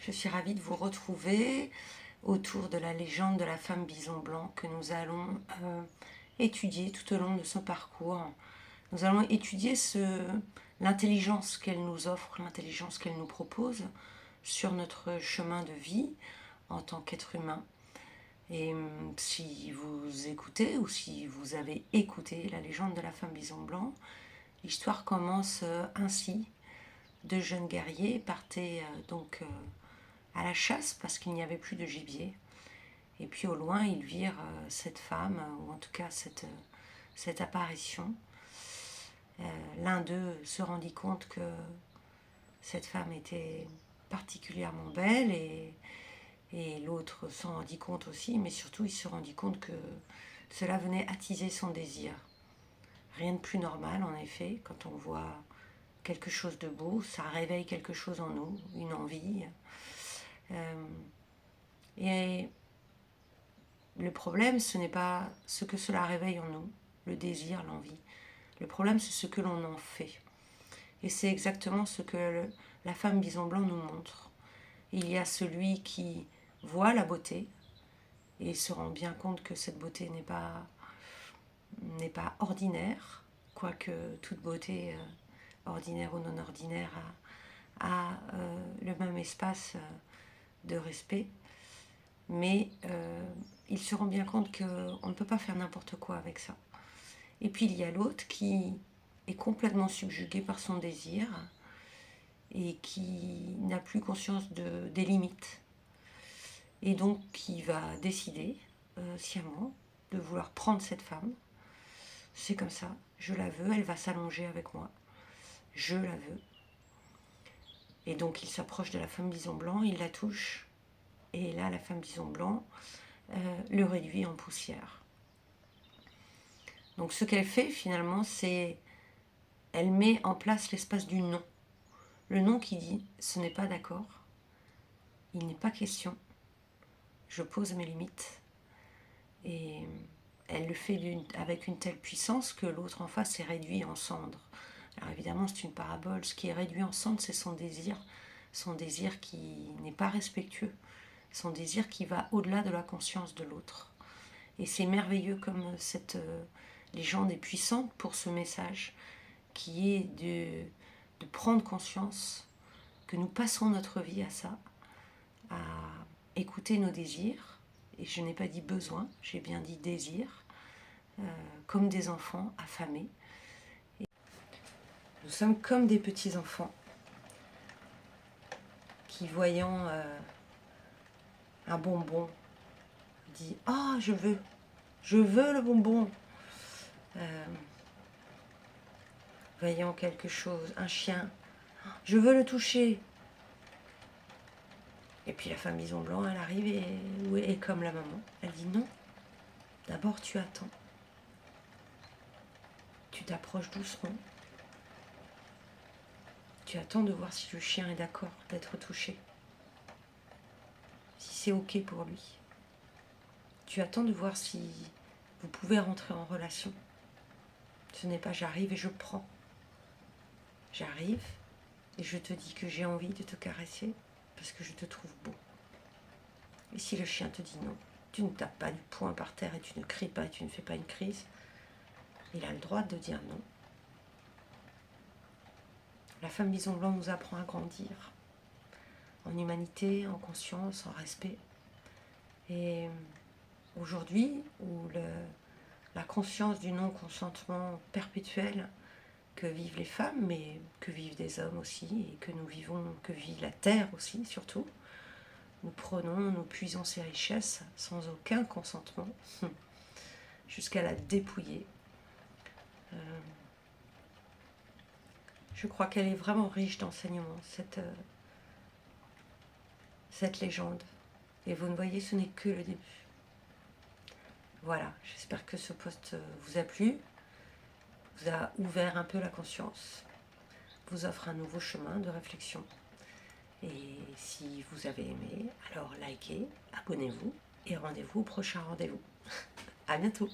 Je suis ravie de vous retrouver autour de la légende de la femme bison blanc que nous allons étudier tout au long de son parcours. Nous allons étudier l'intelligence qu'elle nous offre, l'intelligence qu'elle nous propose sur notre chemin de vie en tant qu'être humain. Et si vous écoutez ou si vous avez écouté la légende de la femme bison blanc, l'histoire commence ainsi. Deux jeunes guerriers partaient à la chasse parce qu'il n'y avait plus de gibier. Et puis au loin, ils virent cette femme, ou en tout cas cette apparition. L'un d'eux se rendit compte que cette femme était particulièrement belle et l'autre s'en rendit compte aussi, mais surtout il se rendit compte que cela venait attiser son désir. Rien de plus normal en effet, quand on voit quelque chose de beau, ça réveille quelque chose en nous, une envie. Et le problème, ce n'est pas ce que cela réveille en nous, le désir, l'envie. Le problème, c'est ce que l'on en fait. Et c'est exactement ce que la femme bison blanc nous montre. Il y a celui qui voit la beauté et se rend bien compte que cette beauté n'est pas ordinaire, quoique toute beauté ordinaire ou non ordinaire a le même espace de respect. Mais il se rend bien compte qu'on ne peut pas faire n'importe quoi avec ça. Et puis il y a l'autre qui est complètement subjugué par son désir et qui n'a plus conscience des limites. Et donc qui va décider sciemment de vouloir prendre cette femme. C'est comme ça, je la veux, elle va s'allonger avec moi. Je la veux. Et donc il s'approche de la femme bison blanc, il la touche. Et là, la femme bison blanc le réduit en poussière. Donc ce qu'elle fait finalement, c'est elle met en place l'espace du non. Le non qui dit ce n'est pas d'accord, il n'est pas question, je pose mes limites. Et elle le fait avec une telle puissance que l'autre en face est réduit en cendres. Alors évidemment, c'est une parabole. Ce qui est réduit en cendres, c'est son désir qui n'est pas respectueux, son désir qui va au-delà de la conscience de l'autre. Et c'est merveilleux comme cette légende est puissante pour ce message qui est de prendre conscience que nous passons notre vie à ça, à écouter nos désirs, et je n'ai pas dit besoin, j'ai bien dit désir, comme des enfants affamés. Et nous sommes comme des petits enfants qui, voyant un bonbon, dit « Ah, je veux le bonbon !» Voyant quelque chose, un chien, « Je veux le toucher !» Et puis la femme bison blanc, elle arrive et comme la maman, elle dit non. D'abord tu attends. Tu t'approches doucement. Tu attends de voir si le chien est d'accord d'être touché. Si c'est ok pour lui. Tu attends de voir si vous pouvez rentrer en relation. Ce n'est pas j'arrive et je prends. J'arrive et je te dis que j'ai envie de te caresser parce que je te trouve beau. Et si le chien te dit non, tu ne tapes pas du poing par terre et tu ne cries pas et tu ne fais pas une crise, il a le droit de dire non. La femme bison blanc nous apprend à grandir en humanité, en conscience, en respect. Et aujourd'hui, où la conscience du non-consentement perpétuel que vivent les femmes, mais que vivent des hommes aussi, et que nous vivons, que vit la terre aussi, surtout, nous puisons ces richesses sans aucun consentement, jusqu'à la dépouiller. Je crois qu'elle est vraiment riche d'enseignements, cette légende. Et vous ne voyez, ce n'est que le début. Voilà, j'espère que ce post vous a plu, vous a ouvert un peu la conscience, vous offre un nouveau chemin de réflexion. Et si vous avez aimé, alors likez, abonnez-vous et rendez-vous au prochain rendez-vous. À bientôt.